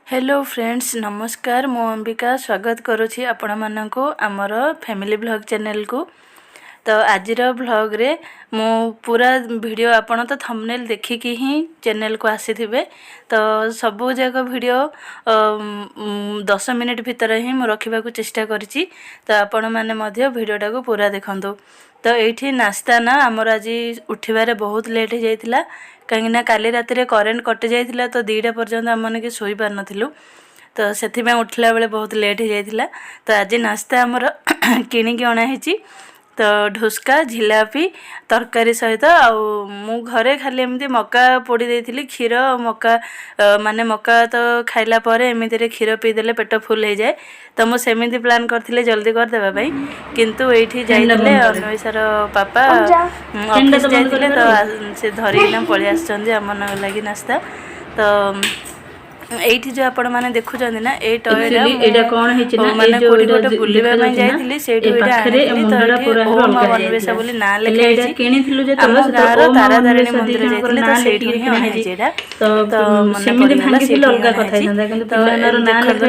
Hello friends नमस्कार मो अंबिका स्वागत करुछि आपण माननको आमर फैमिली ब्लॉग चैनल को। तो आजिर ब्लॉग रे मो पूरा वीडियो आपण तो थंबनेल देखिकी ही चैनल को आसीथिबे। तो सबु जगह वीडियो 10 मिनिट भितर ही मु रखिबा को चेष्टा करछि। तो आपण माने मध्य वीडियोटा को पूरा देखंतु। तो एठी नाश्ता ना आमर आज उठिबारे बहुत लेट हो जाइतिला कहीं काली राति रे करेंट कटि जाइतिला। तो 2टा पर्यंत आम माने के सोई पार नथिलु। तो सेथिबे उठला बेले बहुत लेट हो जाइतिला। तो आज नाश्ता आमर किनिकी अणा हेची। तो ढुस्का झिलापी तरकारी सहित मु घरे खाली एमती मक्का पोड़ी देइथिली क्षीर मक्का माने मक्का तो खाइला परे एमिति रे क्षीर पी देले पेट फुल हो जाए। तो मु सेमिति प्लान करथिले जल्दी कर देबा पई किंतु एठी जाइतिले अन्वेषार पापा ऑफिस जाइतिले। तो से धरिना पळि आछन जे हमन लागि नाश्ता। तो एठी जो आपण माने देखुचंदी ना ए टॉयरा एटा कोन हेछि ना माने कोडी गोटे बुलिबा में जाइतिली सेठी एटा आनिली। तो एठी ओम वनवेसा बोली ना लेखा हेछि किनिथिलु जे तो तारातारिणी मंदिर जाइतिले। तो सेठी ही आनिछि एटा। तो सेमिति भांगिथिल अलगा कथा हिंदा किंतु पिलानर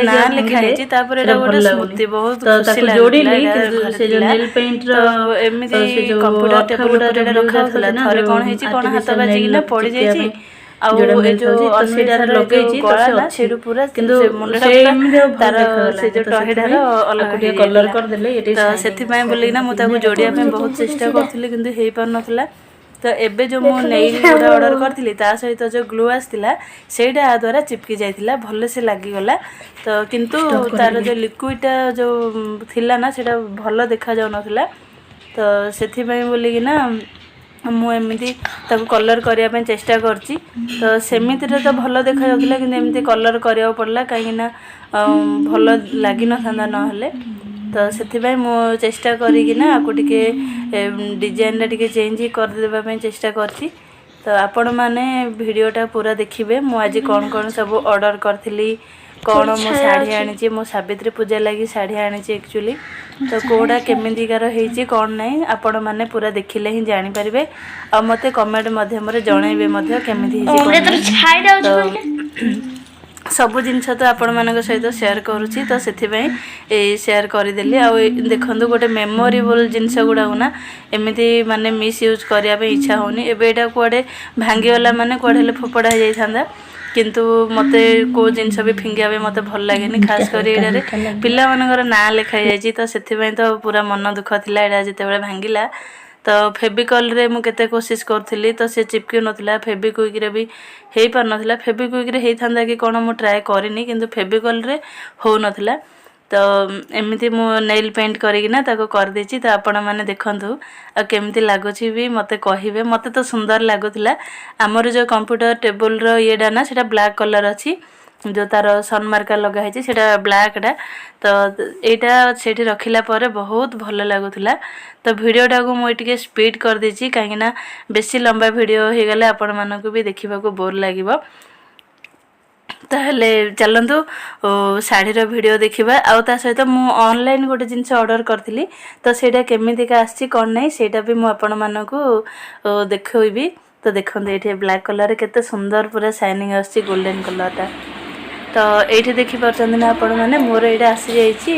ना लेखा हेछि तापर एटा गोटे स्मृति बहुत खुशी लागला। जोडीली से जो नेल पेंट रो एमिति कंप्यूटर टेबल ऊपर एटा रखा थला थरे कोन हेछि कोन हाथ बाजी किना पड़ी जाइछि आउ ए जो असीडार लगेछि तो सेडु पूरा किंतु मुंडा तार से जो टहेडार अलग कलर कर देले एटी तो सेथि पय बोली ना मु ताको जोडिया पे बहुत चेष्टा करथिले किंतु हेइ पार नथला। तो एबे जो मु नेल जोडा ऑर्डर करथिली ता सहित जो ग्लू आस्तिला सेडा आ द्वारा चिपकी जाइतिला भले से लागि गला। तो किंतु तार जो लिक्विड जो थिला ना सेडा भलो देखा जाउ नथला। तो सेथि पय बोली कि ना मु एमती ताको कलर करिया पे चेष्टा करची। तो सेमिति रे तो भलो देखा जाउतिला किंतु एमती कलर करिया पड़ला कहीं ना भलो लागि न थांदा न हले। तो सेथि पय मु चेष्टा करी कि ना आको टिके डिजाइन रे टिके चेंज कर देबा पे चेष्टा करची। तो आपण माने वीडियोटा पूरा देखिबे मु आज कोन कोन सब ऑर्डर करथिली कौन मो साड़ी आनी मो सावित्री पूजा लगी साड़ी आनी एक्चुअली। तो कोड़ा केमितिकार होइछि कौन नहीं आपण माने पूरा देखिले ही जानि परिबे आ मते कमेंट माध्यम रे जणाइबे मध्ये केमिति हिछि तो सब जिनस तो आपण मानक सहित शेयर करूछि। तो सेथि पय ए शेयर करि देली आ देखंतु गोटे मेमोरेबल जिनस गुडा ना एमिति माने मिस यूज करिया पे इच्छा होनी। एबे एटा कोडे भांगी वाला माने कोडे ले फोपडा जाई थांदा किंतु मते को जिनस भी फिंगिया मते भल लागेनी खास कर एडारे पिला मानकर ना लेखा जायछि। तो सेथि पय तो पूरा मन दुख थिला एडा जते बेले भांगिला। तो फेविकॉल रे मु केते कोशिश करथिली तो से चिपकी नथिला फेविक्विक रे भी हेइ पार नथिला। फेविक्विक रे हेइ थांदा कि कोन मु ट्राई करिनी किंतु फेविकॉल रे हो नथिला। तो एमिति मु नेल पेंट करिकिना ताको कर देछि। तो आपण माने देखंतु आ केमिति लागुछि भी मते कहिबे मते तो सुंदर लागुथिला। हमर जो कंप्यूटर टेबल रो येडा ना सेटा ब्लैक कलर अछि जो तार सनमार्का लगा है सेटा ब्लैक डा। तो एटा सेठी रखिला परे बहुत भल लागुथिला। तो वीडियोटा को मु टिके स्पीड कर देछि काहे ना बेसी लंबा वीडियो हे गले आपण मानको भी देखिबा को बोर लागिबो। ताहले चलंतु साड़ीर वीडियो देखिबा आ ता सहित मु ऑनलाइन गोटे जिंस ऑर्डर करथिली। तो सेटा केमिति का आछि कोन नै सेटा भी मु आपण मानको देखैबी। तो देखंतु एठी ब्लैक कलर रे केते सुंदर पूरा शाइनिंग आछि गोल्डन कलर ता। तो एठी देखि परछन ना आपण माने मोर एटा आसी जाईछि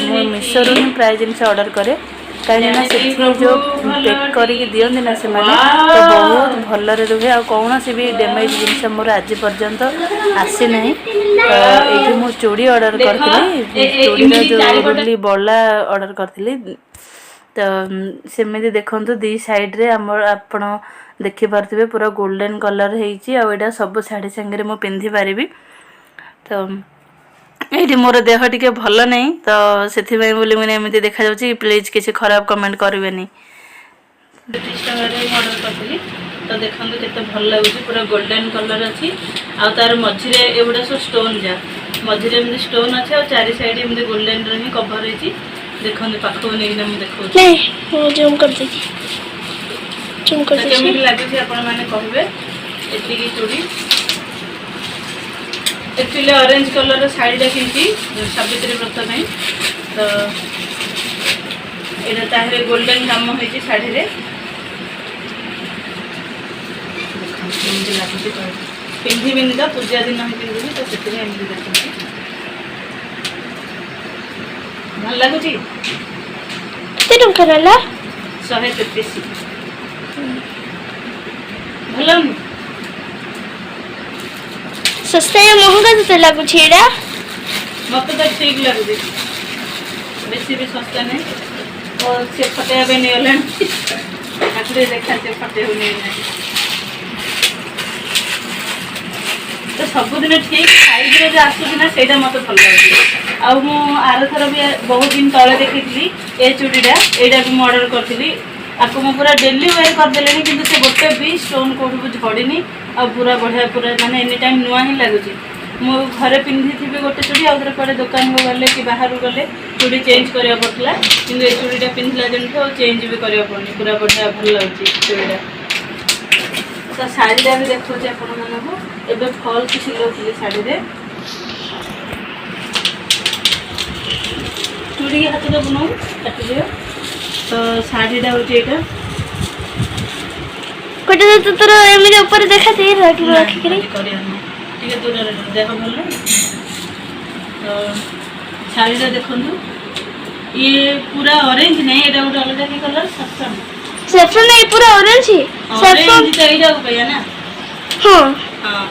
मु मिशो रो प्राय जिंस ऑर्डर करे काहे ना सेठी जो पैक करी के दियन ना से माने तो बहुत भल रे रुहे आ कोन से भी डैमेज जिंस मोर आज पर्यंत आसी नहीं। तो एठी मु चूड़ी ऑर्डर करथिली चूड़ी रो जो रुली बल्ला ऑर्डर करथिली। तो सेमिति देखंतु दी साइड रे हमर आपण देखि परथिबे पूरा गोल्डन कलर हेइछि आ एटा सब साड़ी संगे मु पिंधि पारिबी। तो एठी मोर देह टिके भल नहीं तो सेथि पय बोली मने एमिति देखा जाउछि प्लीज किछि खराब कमेंट करबेनी। 30 टका रे ऑर्डर करथिली। तो देखंतु केते भल लागुछि पूरा गोल्डन कलर अछि आ तार मझी रे एबडा सो स्टोन जा मझी रे एमिति स्टोन अछि आ चारि साइड एमिति गोल्डन रे ही कवर हेछि। देखंतु पाखो नै ना मु देखौ नहीं जूम कर दीजिए जूम कर दीजिए केमिति लागुछि आपण माने कहबे। एति की चूड़ी एक्चुअली ऑरेंज कलर रो साड़ी किनची सावित्री व्रत में। तो एटा ताहरे गोल्डन काम होइछि साड़ी रे ପିନ୍ଧିବିନି ତ ପୂଜା ଦିନ ହିଁ ପିନ୍ଧିବି ତ ସେଥିପାଇଁ ଏମିତି ଦେଖୁଛି। ଭଲ ଲାଗୁଛି? କେତେ ଟଙ୍କା ନେଲା? 133। ଭଲ ଲାଗୁନି? ଶସ୍ତା या महंगा କେତେ ଲାଗୁଛି ଏଇଟା? ମତେ ତ ଠିକ୍ ଲାଗୁଛି, ବେଶୀ ବି ଶସ୍ତା ନାହିଁ। ଓ ସେ ଫଟେଇବା ପାଇଁ ନେଇଗଲାଣି, ତାକୁ ଦେଖା ସେ ଫଟେଇବାକୁ ନେଇଗଲାଣି। ତ ସବୁଦିନ ଠିକ୍ ସାଇଜ୍ରେ ଯେ ଆସୁଛି ନା ସେଇଟା ମୋତେ ଭଲ ଲାଗୁଛି। ଆଉ ମୁଁ ଆରଥର ବି ବହୁତ ଦିନ ତଳେ ଦେଖିଥିଲି ଏ ଚୁଡ଼ିଟା, ଏଇଟା ବି ମୁଁ ଅର୍ଡ଼ର କରିଥିଲି। ଆକୁ ମୁଁ ପୁରା ଡେଲି ୱେର୍ କରିଦେଲିଣି, କିନ୍ତୁ ସେ ଗୋଟେ ବି ଷ୍ଟୋନ୍ କେଉଁଠୁ ବି ଝଡ଼ିନି। ଆଉ ପୁରା ବଢ଼ିଆ, ପୁରା ମାନେ ଏନି ଟାଇମ୍ ନୂଆ ହିଁ ଲାଗୁଛି। ମୁଁ ଘରେ ପିନ୍ଧିଥିବି ଗୋଟେ ଚୁଡ଼ି, ଆଉ ଥରେ କୁଆଡ଼େ ଦୋକାନକୁ ଗଲେ କି ବାହାରକୁ ଗଲେ ଚୁଡ଼ି ଚେଞ୍ଜ କରିବାକୁ ପଡ଼ୁଥିଲା, କିନ୍ତୁ ଏ ଚୁଡ଼ିଟା ପିନ୍ଧିଲା ଦିନଠୁ ଆଉ ଚେଞ୍ଜ ବି କରିବାକୁ ପଡ଼ୁନି। ପୁରା ବଢ଼ିଆ ଭଲ ଲାଗୁଛି ଚୁଡ଼ିଟା। ତ ଶାଢ଼ୀଟା ବି ଦେଖାଉଛି ଆପଣମାନଙ୍କୁ। ଏବେ ଫଲ୍ସ ସିଲାଉଥିଲି ଶାଢ଼ୀରେ। ଚୁଡ଼ିକି ହାତ ଦେବୁନୁ, କାଟିଦିଅ। ତ ଶାଢ଼ୀଟା ହେଉଛି ଏଇଟା। ଗୋଟେ ତ ତୋର ଏମିତି ଉପରେ ଦେଖାତି ରଖିକିରି କରିବାର ନାହିଁ, ଟିକେ ଦୂରରେ ଦେହ ଭଲ ନାହିଁ। ତ ଶାଢ଼ୀଟା ଦେଖନ୍ତୁ, ଇଏ ପୁରା ଅରେଞ୍ଜ ନାହିଁ, ଏଇଟା ଗୋଟେ ଅଲଗା କି କଲର୍, सेफ्रन नहीं पूरा ऑरेंज ही ऑरेंज तो एइडा को भैया ना। हां हां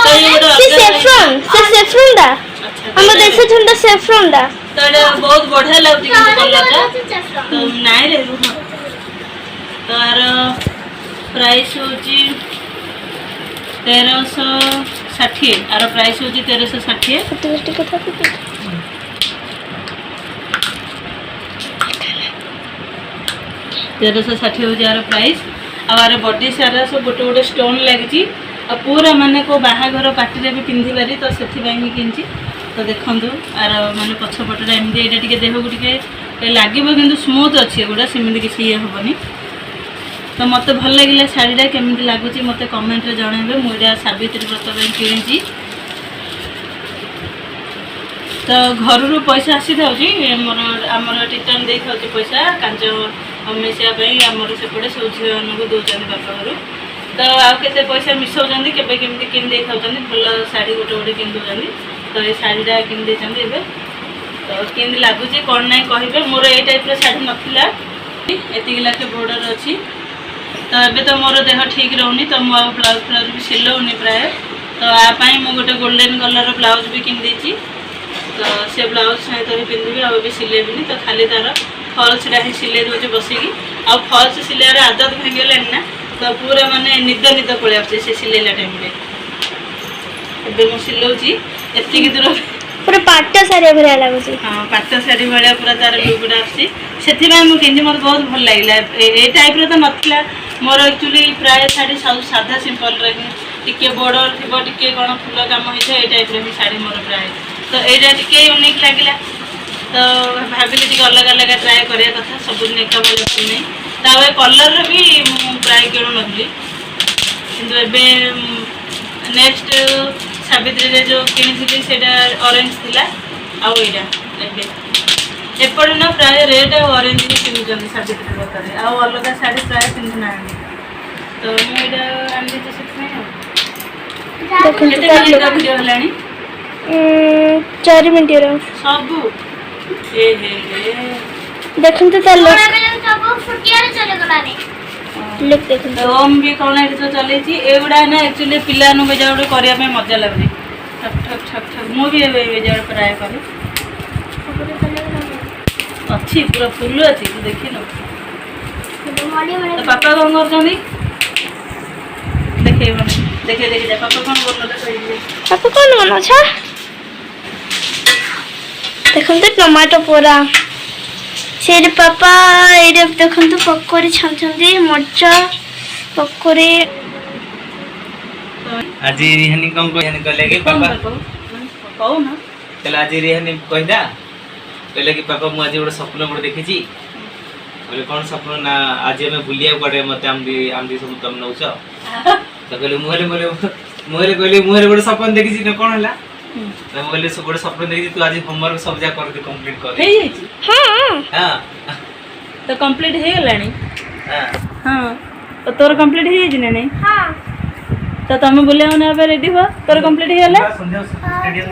तो ये सेफ्रन दा हम देश झुंडा सेफ्रन दा तो एटा बहुत बढ़िया लागती कलर ता तो नाइ रे रुह तार प्राइस होची 1360 आरो प्राइस होची 1360 कथा 1360 हजार प्राइस आर बॉडी सारा सब गोटे गोटे स्टोन लगी पूरा माने को बाहाघर पार्टी भी पिंधि पारि तो से किंची तो देखु आर माने पछपटा एमती यहाँ टे देह को लगे कि स्मूथ अच्छी एगुड़ा सेमती किसी ये हेनी तो मत भल लगे शाढ़ीटा केमी लगुच मत कमेंट रे जनइबे मुझे सावित्री व्रत कि तो घर रू पैसा आसी था मोर आमर रिटर्न दे था पैसा कांच मिसापी आमर सेपटे सब झील को दौरान बापा घर तो आउ के पैसा मिसाऊँ केवे केमी किन दे था भल शाढ़ी गोटे गोटे किन दौरान तो ये शाढ़ीटा किन दे तो केमती लगुच कौन ना कहे मोर ये टाइप शाढ़ी नाला ये लाखे बॉर्डर अच्छी तो ये तो मोर देह ठीक रोनी तो मुझे ब्लाउज फ्लाउज भी सिलौनी प्राय तो यापाई मुझे गोटे गोल्डन कलर ब्लाउज भी किन देती तो से ब्लाउज सहित ही पिंधि आउ भी सिलेबी तो खाली तार फल्सटा ही सिले दूसरी बसिकी आ फल्स सिलाइर आदत भांगला ना तो पूरा माने निद निद पलि आसे से सिलेला टाइम रे मुझे सिलाऊँगी एति दूर पूरा पाटा साड़ी भरिया लगुच हाँ पाट शाढ़ी भाया पूरा तार लुकटा आसी मुझे बहुत भल लगे ये टाइप तो नाला मोर एक्चुअली प्राय शाढ़ी सब साधा सिंपल टे बॉर्डर थी टे कौन फुल कम होता है ये टाइप ही शाढ़ी मोर प्राय तो यहाँ टे यूनिक लगे तो भाविली टे अलग अलग ट्राए करने कथा सबुदिन एक नहीं तो कलर भी प्राय किणु नी कि नेक्स्ट सावित्री जो किणी से ऑरेंज थी आईटा एपटे ना प्राय रेड ऑरेंज ही पिंधुं सावित्री व्रत आउ अलग शाढ़ी प्राय पिंधु ना तो मुझे आनी तो वीडियो है 4 मिनट सबू देखो तो लुक देखो ओम भी कौन तो चले एगुड़ा ना एक्चुअली पिला बेजा गोटे करने मजा लगुनि ठक ठक ठक ठक मुझे बेजा प्राय करी अच्छी पूरा फुल अच्छी तू देख तो पापा कौन कर देखे देखे देखे पापा कौन कर पापा कौन बना देखो तो टमाटो पूरा से पापा ये देखो पकोड़ी छाणुंट मरचा पकोड़ी आज रिहानी कौन कहले कि पापा कहू ना चल आज रिहानी कहदा कहले कि पापा मु आज गोटे स्वप्न गोटे देखी बोले कौन स्वप्न ना आज हमें बुलिया पड़े मत आमदी सब तुम नौच तो कहले मुहरे गोटे स्वप्न देखी ना कौन है तो बोले सब गोटे स्वप्न देखी तू आज होमवर्क सब जा कर कंप्लीट कर हे जाई हाँ हां तो कंप्लीट हे गलानी हां हां तो तोर कंप्लीट हे जाई ना नहीं हाँ तो तुम बुलिया ने रेडी हो तोर कंप्लीट हो गला संध्या स्टेडियम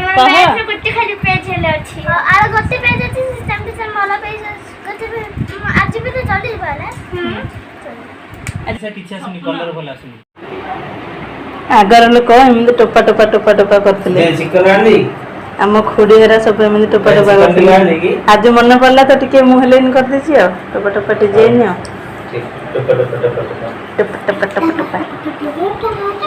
ମୋର ମ୍ୟାଥର ଗୋଟେ ଖାଲି ପେଜ ହେଲେ ଅଛି ଆଉ ଗୋଟେ ପେଜ ଅଛି ସେମିତି ଭଲ ପେଜ ଗୋଟେ ଆଜି ବି ତ ଜଲ୍ଦି ହେଇଗଲା अच्छा किछ आसुनी कलर भल आसुनी आगर लोक एमती टोपा टोपा टोपा टोपा करथिले चिकन आनी आम खुड़ी हेरा सब एमती टोपा टोपा करथिले आज मन पड़ला तो टिके मु हेलेन कर देछि आ टोपा टोपा डिजाइन आ टोपा टोपा टोपा टोपा टोपा टोपा टोपा